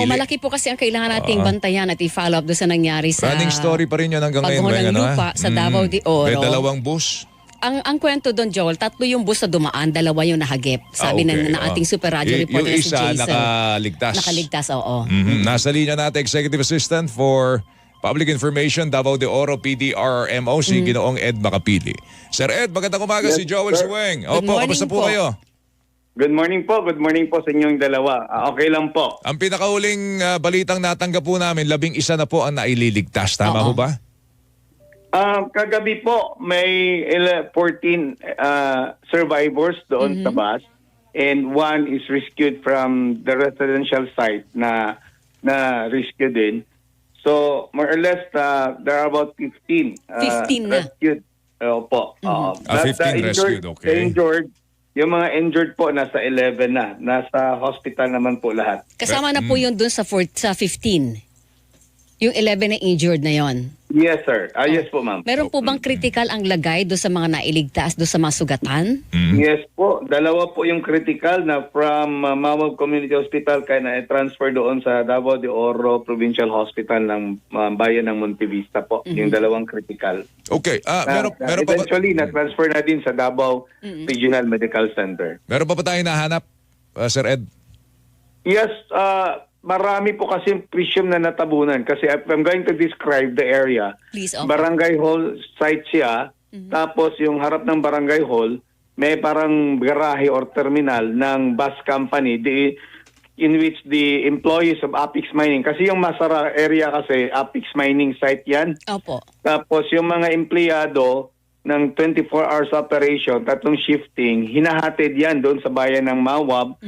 O malaki po kasi ang kailangan nating bantayan at i-follow up doon sa nangyari sa Running story pa rin yun hanggang ngayon. pagguho ng lupa sa Davao de Oro. May dalawang bus. Ang kwento doon, Joel, 3 yung bus na dumaan, 2 yung nahagip. Sabi ng ating super radio reporter yung si isa Jason. nakaligtas. Nakaligtas, oo. Nasa linya natin, Executive Assistant for Public Information, Davao de Oro, PDRMO, si Ginoong Ed Makapili. Sir Ed, magandang umaga, si Joel Suweng. Opo, kamusta po kayo? Good morning po sa inyong dalawa. Okay lang po. Ang pinakahuling balitang natanggap po namin, 11 na po ang naililigtas. Tama ho ba? Kagabi po, may 14 survivors doon sa bus and 1 is rescued from the residential site na rescue din. So, more or less, there are about 15 15 na. rescued. Opo. 15 rescued, okay. Yung mga injured po, nasa 11 na. Nasa hospital naman po lahat. Kasama na po yun doon sa 15. Yung 11 na injured na yon. Yes, sir. Yes po, ma'am. Meron po bang critical ang lagay doon sa mga nailigtas, doon sa mga sugatan? Yes po. 2 po yung critical na from Mawag Community Hospital kaya na-transfer doon sa Davao de Oro Provincial Hospital ng bayan ng Montevista po. Yung 2 critical. Okay. Meron pa ba? Eventually, na-transfer na din sa Davao Regional Medical Center. Meron pa ba tayong nahanap, Sir Ed? Yes, marami po kasi presume na natabunan kasi if I'm going to describe the area. Please, okay. Barangay Hall site siya, tapos yung harap ng Barangay Hall, may parang garahe or terminal ng bus company in which the employees of Apex Mining, kasi yung Masara area kasi Apex Mining site yan. Opo. Tapos yung mga empleyado ng 24 hours operation, 3 shifting, hinahatid yan doon sa bayan ng Mawab,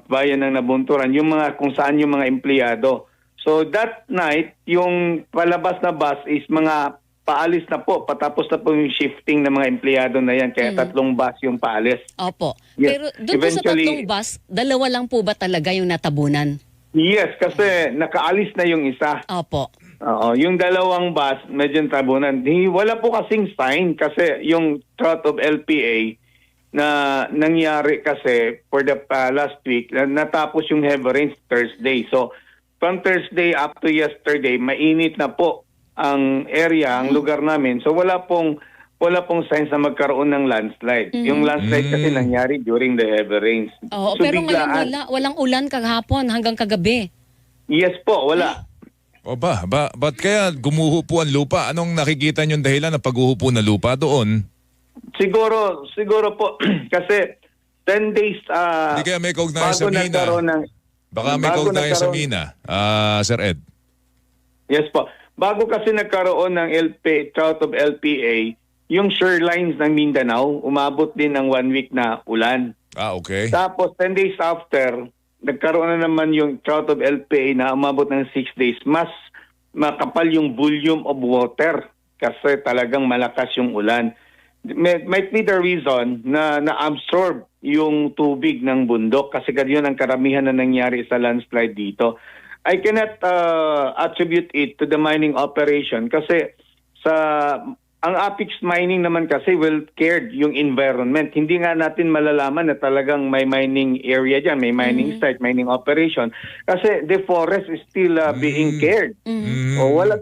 bayan ng Nabunturan, yung mga kung saan yung mga empleyado. So that night, yung palabas na bus is mga paalis na po, patapos na po yung shifting ng mga empleyado na yan, kaya 3 bus yung paalis. Opo. Yes. Pero doon po sa 3 bus, 2 lang po ba talaga yung natabunan? Yes, kasi nakaalis na yung isa. Opo. Oo, yung 2 bus, medyo tabunan. Wala po kasing sign kasi yung threat of LPA na nangyari kasi for the last week, natapos yung heavy rains Thursday. So, from Thursday up to yesterday, mainit na po ang area, ang lugar namin. So, wala pong signs na magkaroon ng landslide. Yung landslide kasi nangyari during the heavy rains. Oo, So, pero biglaan. ngayon walang ulan kahapon hanggang kagabi. Yes po, wala. O ba't kaya gumuho po ang lupa? Anong nakikita niyong dahilan ng pagguho po ng lupa doon? Siguro po kasi 10 days Hindi kaya may kaugnayan sa Mina. Baka may kaugnayan sa Mina, Sir Ed. Yes po. Bago kasi nagkaroon ng threat of LPA, yung shorelines ng Mindanao, umabot din ng 1 week na ulan. Okay. Tapos 10 days after, nagkaroon na naman yung threat of LPA na umabot ng 6 days. Mas makapal yung volume of water kasi talagang malakas yung ulan. Might be the reason na na-absorb yung tubig ng bundok kasi ganyan ang karamihan na nangyari sa landslide dito. I cannot attribute it to the mining operation kasi ang Apex Mining naman kasi well cared yung environment. Hindi nga natin malalaman na talagang may mining area dyan, may mining site, mining operation. Kasi the forest is still being cared. O wala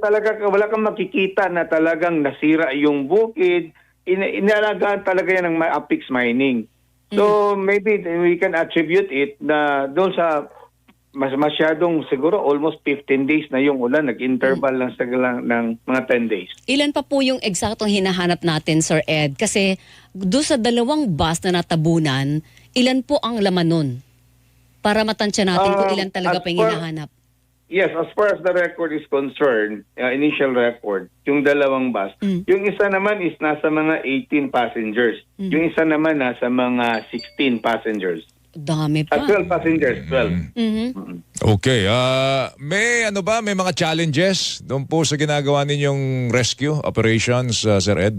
kang makikita na talagang nasira yung bukid. Inalagaan talaga yan ng Apex Mining. So maybe we can attribute it na doon sa masyadong siguro almost 15 days na yung ulan, nag-interval lang sa ng mga 10 days. Ilan pa po yung eksaktong hinahanap natin, Sir Ed? Kasi doon sa 2 bus na natabunan, ilan po ang laman nun? Para matansya natin kung ilan talaga pa yung hinahanap. Yes, as far as the record is concerned, initial record, yung 2 bus, yung isa naman is nasa mga 18 passengers. Yung isa naman nasa mga 16 passengers. Dami pa. 12 passengers, 12. Okay. May mga challenges doon po sa ginagawa ninyong rescue operations, Sir Ed?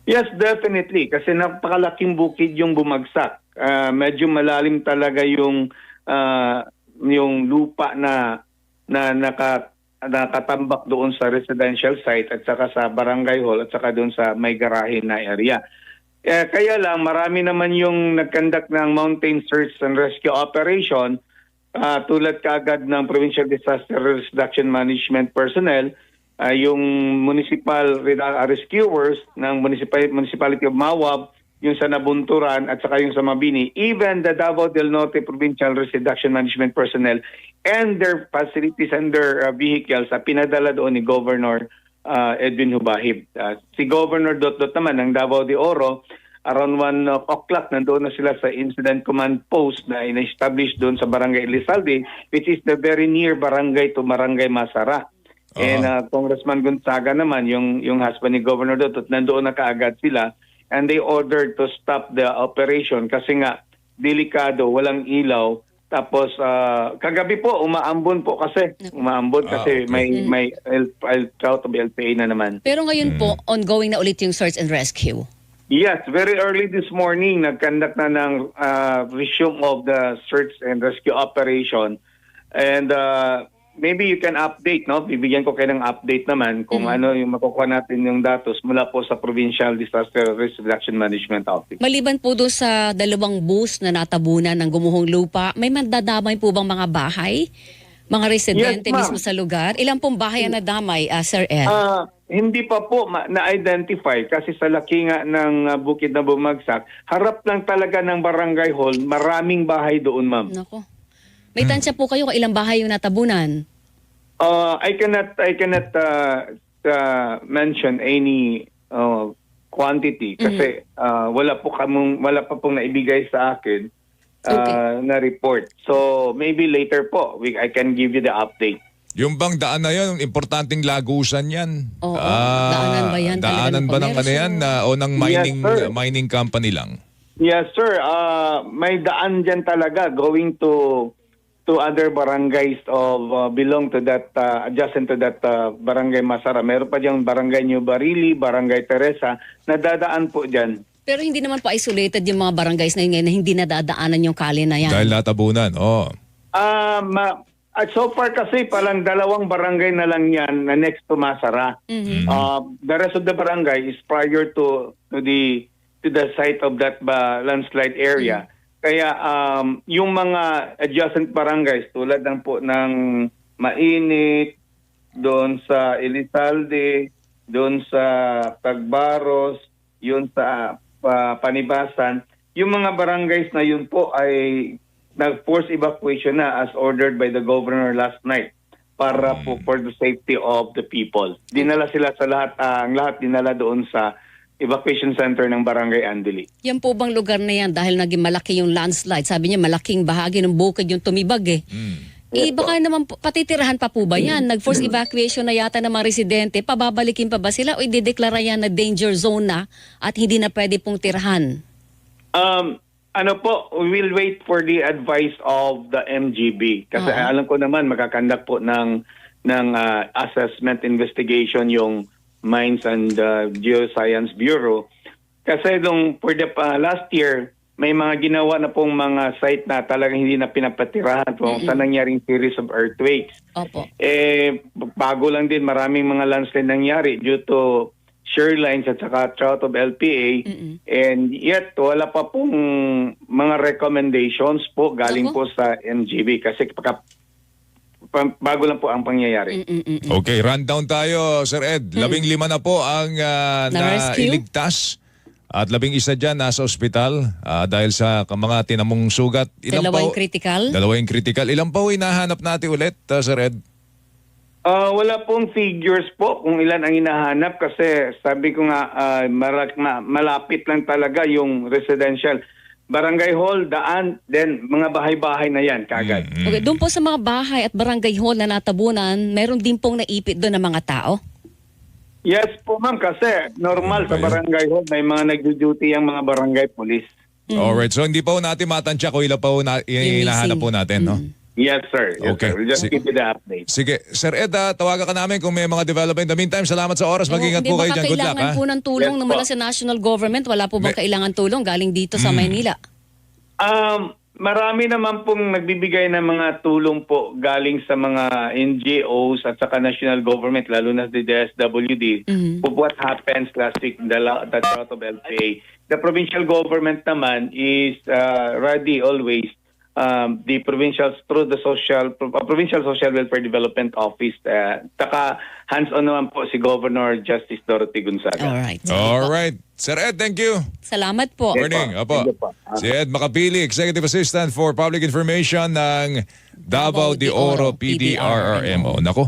Yes, definitely. Kasi napakalaking bukid yung bumagsak. Medyo malalim talaga yung lupa na nakatambak doon sa residential site at saka sa barangay hall at saka doon sa may garahe na area. Kaya lang, marami naman yung nag-conduct ng mountain search and rescue operation tulad kaagad ng Provincial Disaster Reduction Management personnel, yung municipal rescuers ng Municipality of Mawab, yung sa Nabunturan at saka yung sa Mabini, even the Davao del Norte Provincial Risk Reduction Management personnel and their facilities and their vehicles pinadala doon ni Governor Edwin Hubahib. Si Governor Dotdot naman ng Davao de Oro, around 1 o'clock nandoon na sila sa Incident Command Post na in-establish doon sa Barangay Elizalde, which is the very near barangay to Barangay Masara. And Congressman Gonzaga naman, yung husband ni Governor Dotdot, nandoon na kaagad sila. And they ordered to stop the operation kasi nga delikado, walang ilaw. Tapos kagabi po umaambon kasi okay. may out of LPA na naman. Pero ngayon po, ongoing na ulit yung search and rescue. Yes, very early this morning nag-conduct na ng resume of the search and rescue operation. And maybe you can update, no? Bibigyan ko kayo ng update naman kung ano yung makukuha natin yung datos mula po sa Provincial Disaster Risk Reduction Management Office. Maliban po doon sa 2 bus na natabunan ng gumuhong lupa, may mandadamay po bang mga bahay? Mga residente Yes, ma'am. mismo sa lugar? Ilan pong bahay ang nadamay, Sir Ed? Hindi pa po na-identify kasi sa laki nga ng bukid na bumagsak, harap lang talaga ng barangay hall, maraming bahay doon, ma'am. Nako. May tansya po kayo kung ilang bahay yung natabunan? I cannot mention any quantity kasi wala pa pong naibigay sa akin na report. So maybe later po I can give you the update. Yung bang daan na yun, importanteng lagusan yan. Oo, daanan ba yan talaga Daanan ng ba ng ano yan o ng Yes, mining company lang? Yes, sir. May daan dyan talaga going to other barangays of belong to that adjacent to that barangay Masara. Meron pa diyang barangay New Barili, barangay Teresa, nadadaan po dyan. Pero hindi naman po isolated yung mga barangays na yun ngayon na hindi nadadaanan yung kali na yan. Dahil natabunan, So far kasi palang 2 barangay na lang yan na next to Masara. The rest of the barangay is prior to the site of that landslide area. Kaya yung mga adjacent barangays tulad ng Mainit, doon sa Elizalde, doon sa Tagbaros, yun sa Panibasan, yung mga barangays na yun po ay nag-force evacuation na as ordered by the governor last night para po for the safety of the people. Dinala sila sa lahat, ang lahat dinala doon sa evacuation center ng Barangay Andili. Yan po bang lugar na yan dahil naging malaki yung landslide? Sabi niya malaking bahagi ng bukid yung tumibag eh. Baka naman patitirahan pa po ba yan? Nag-force evacuation na yata ng mga residente. Pababalikin pa ba sila o idedeklara yan na danger zone na at hindi na pwede pong tirahan? We will wait for the advice of the MGB. Kasi alam ko naman makakandak po ng assessment investigation yung Mines and Geoscience Bureau. Kasi for the last year, may mga ginawa na pong mga site na talagang hindi na pinapatirahan kung sa nangyaring series of earthquakes. Opo. Bago lang din maraming mga landslide nangyari due to shear lines at saka trout of LPA. And yet, wala pa pong mga recommendations po galing po sa MGB kasi bago lang po ang pangyayari. Okay, rundown tayo, Sir Ed. 15 na po ang nailigtas at 11 dyan nasa ospital dahil sa mga tinamong sugat. Dalawang critical? Dalawang critical. Ilan pa hinahanap natin ulit, Sir Ed? Wala pong figures po kung ilan ang hinahanap kasi sabi ko nga malapit lang talaga yung residential. Barangay hall, daan, then mga bahay-bahay na yan kagad. Okay, doon po sa mga bahay at barangay hall na natabunan, meron din pong naipit doon ng mga tao? Yes po ma'am, kasi normal sa barangay hall, may mga nag-duty ang mga barangay police. Alright, so hindi pa natin matansya kung ilan pa hinahanap po natin, no? Yes, sir. Yes, Okay. sir. We'll just give you the update. Sige, Sir Ed, tawagan ka namin kung may mga development. In the meantime, salamat sa oras. Mag-ingat po kayo dyan. Good luck, kailangan po ng tulong Yes, mula po. sa national government. Wala po bang kailangan tulong galing dito sa Maynila? Marami naman pong nagbibigay ng mga tulong po galing sa mga NGOs at saka national government, lalo na the DSWD, of what happens last week, the drought of LPA. The provincial government naman is ready always the through the Provincial Social Welfare Development Office. Taka hands-on naman po si Governor Justice Dorothy Gonzaga. Alright. Alright. Sir Ed, thank you. Salamat po. Morning. Opo. Thank you po. Si Ed Makapili, Executive Assistant for Public Information ng Davao de Oro PDRRMO. Nako.